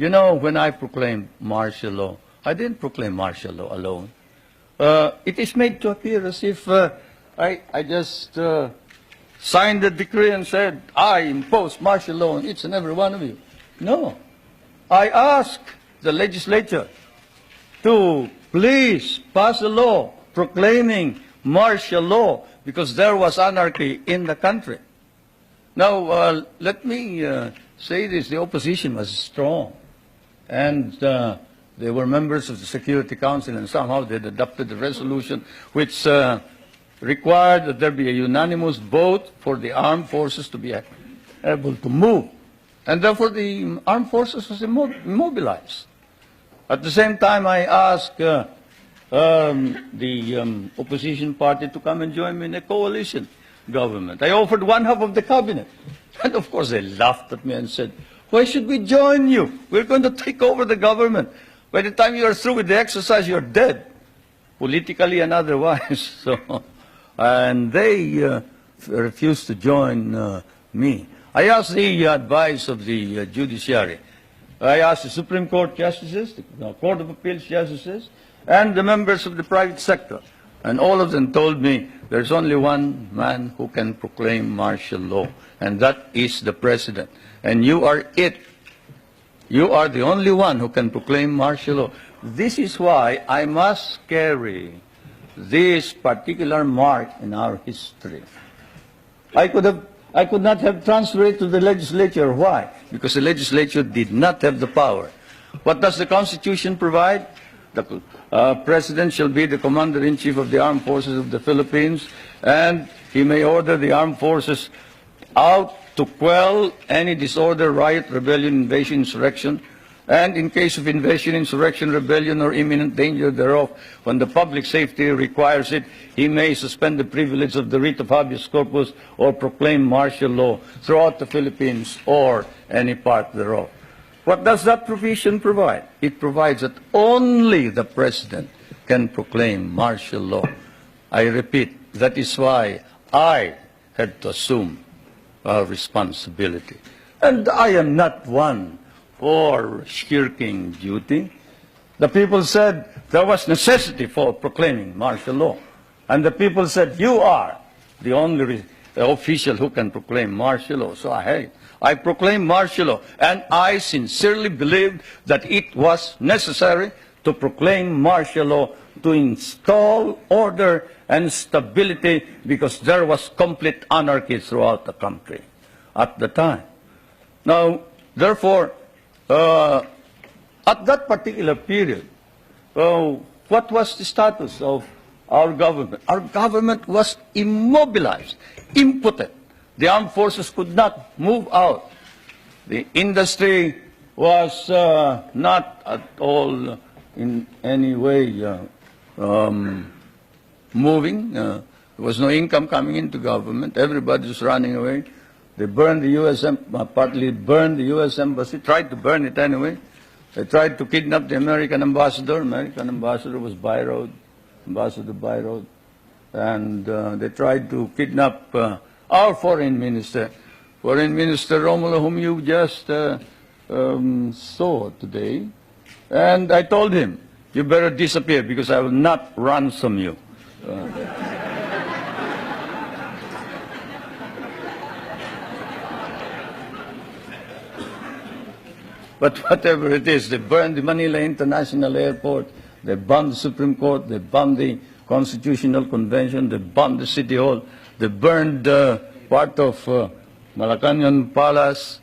You know, when I proclaimed martial law, I didn't proclaim martial law alone. It is made to appear as if I just signed the decree and said, I impose martial law on each and every one of you. No. I asked the legislature to please pass a law proclaiming martial law because there was anarchy in the country. Now, let me say this. The opposition was strong. And they were members of the Security Council, and somehow they had adopted a resolution which required that there be a unanimous vote for the armed forces to be able to move. And therefore, the armed forces was immobilized. At the same time, I asked the opposition party to come and join me in a coalition government. I offered one half of the cabinet. And of course, they laughed at me and said, why should we join you? We're going to take over the government. By the time you are through with the exercise, you're dead, politically and otherwise. So, and they refused to join me. I asked the advice of the judiciary. I asked the Supreme Court justices, the Court of Appeals justices, and the members of the private sector. And all of them told me there's only one man who can proclaim martial law, and that is the president. And you are it. You are the only one who can proclaim martial law. This is why I must carry this particular mark in our history. I could not have transferred it to the legislature. Why? Because the legislature did not have the power. What does the Constitution provide? The President shall be the Commander-in-Chief of the Armed Forces of the Philippines, and he may order the armed forces out to quell any disorder, riot, rebellion, invasion, insurrection, and in case of invasion, insurrection, rebellion, or imminent danger thereof, when the public safety requires it, he may suspend the privilege of the writ of habeas corpus or proclaim martial law throughout the Philippines or any part thereof. What does that provision provide? It provides that only the President can proclaim martial law. I repeat, that is why I had to assume responsibility. And I am not one for shirking duty. The people said there was necessity for proclaiming martial law. And the people said, you are the only official who can proclaim martial law. So I proclaimed martial law. And I sincerely believed that it was necessary to proclaim martial law to install order and stability because there was complete anarchy throughout the country at the time. Now, therefore, at that particular period, what was the status of our government? Our government was immobilized, impotent. The armed forces could not move out. The industry was not at all in any way moving. There was no income coming into government. Everybody was running away. They burned the U.S. Partly burned the U.S. Embassy, tried to burn it anyway. They tried to kidnap the American ambassador. American ambassador was Byroad, Ambassador Byroad. And they tried to kidnap our foreign minister, Romulo, whom you just saw today. And I told him, you better disappear because I will not ransom you. But whatever it is, they burned the Manila International Airport, they bombed the Supreme Court, they bombed the Constitutional Convention, they bombed the City Hall, they burned part of Malacañang Palace,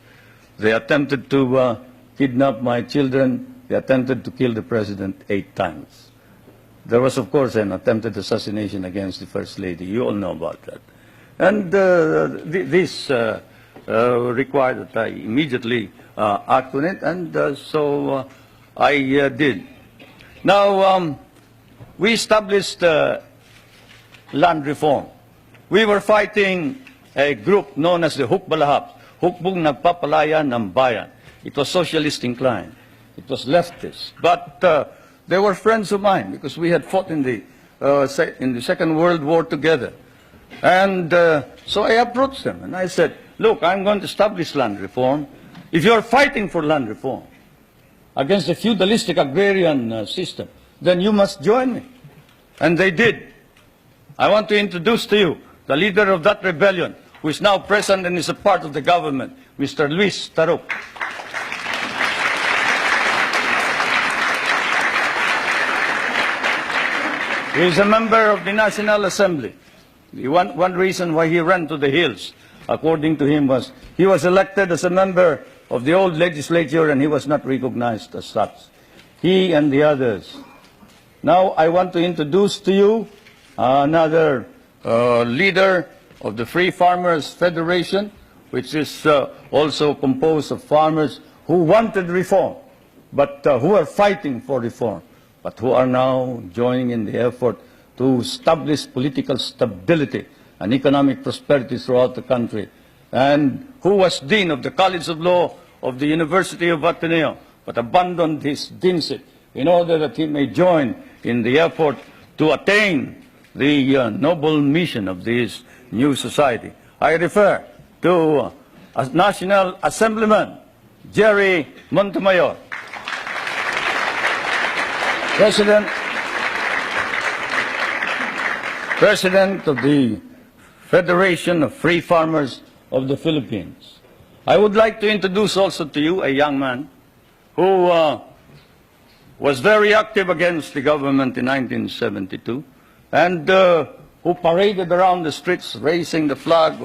they attempted to kidnap my children, they attempted to kill the President 8 times. There was, of course, an attempted assassination against the First Lady. You all know about that. And this required that I immediately act on it, and so I did. Now, we established land reform. We were fighting a group known as the HUKBALAHAP, Hukbong Nagpapalaya ng Bayan. It was socialist inclined. It was leftist. But they were friends of mine because we had fought in the Second World War together. And so I approached them and I said, look, I'm going to establish land reform. If you're fighting for land reform, against the feudalistic agrarian system, then you must join me. And they did. I want to introduce to you the leader of that rebellion, who is now present and is a part of the government, Mr. Luis Taruc. He is a member of the National Assembly. One reason why he ran to the hills, according to him, was he was elected as a member of the old legislature and he was not recognized as such. He and the others. Now I want to introduce to you another leader of the Free Farmers Federation, which is also composed of farmers who wanted reform, but who are fighting for reform, but who are now joining in the effort to establish political stability and economic prosperity throughout the country, and who was Dean of the College of Law of the University of Ateneo, but abandoned his deanship in order that he may join in the effort to attain the noble mission of this new society. I refer to National Assemblyman Jerry Montemayor, President of the Federation of Free Farmers of the Philippines. I would like to introduce also to you a young man who was very active against the government in 1972 and who paraded around the streets raising the flag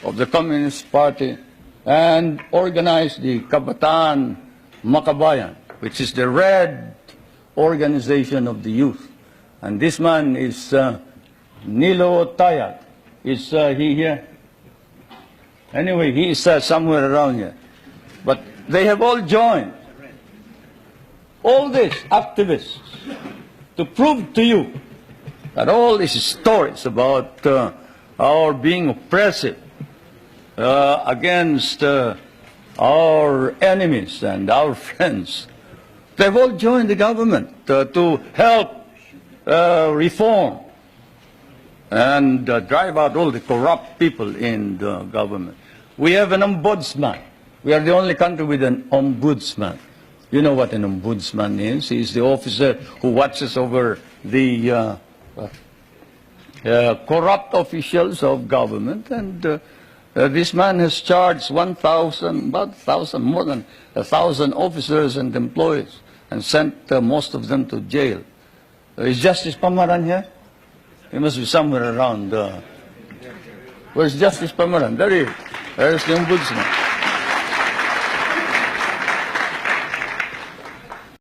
of the Communist Party and organized the Kabataan Makabayan, which is the red organization of the youth. And this man is Nilo Tayag. Is he here? Anyway, he is somewhere around here. But they have all joined, all these activists, to prove to you that all these stories about our being oppressive against our enemies and our friends, they've all joined the government to help reform and drive out all the corrupt people in the government. We have an ombudsman. We are the only country with an ombudsman. You know what an ombudsman is? He is the officer who watches over the corrupt officials of government. And this man has charged more than 1,000 officers and employees and sent most of them to jail. Is Justice Pamaran here? He must be somewhere around. Where's Justice Pamaran? There he is. There's the ombudsman.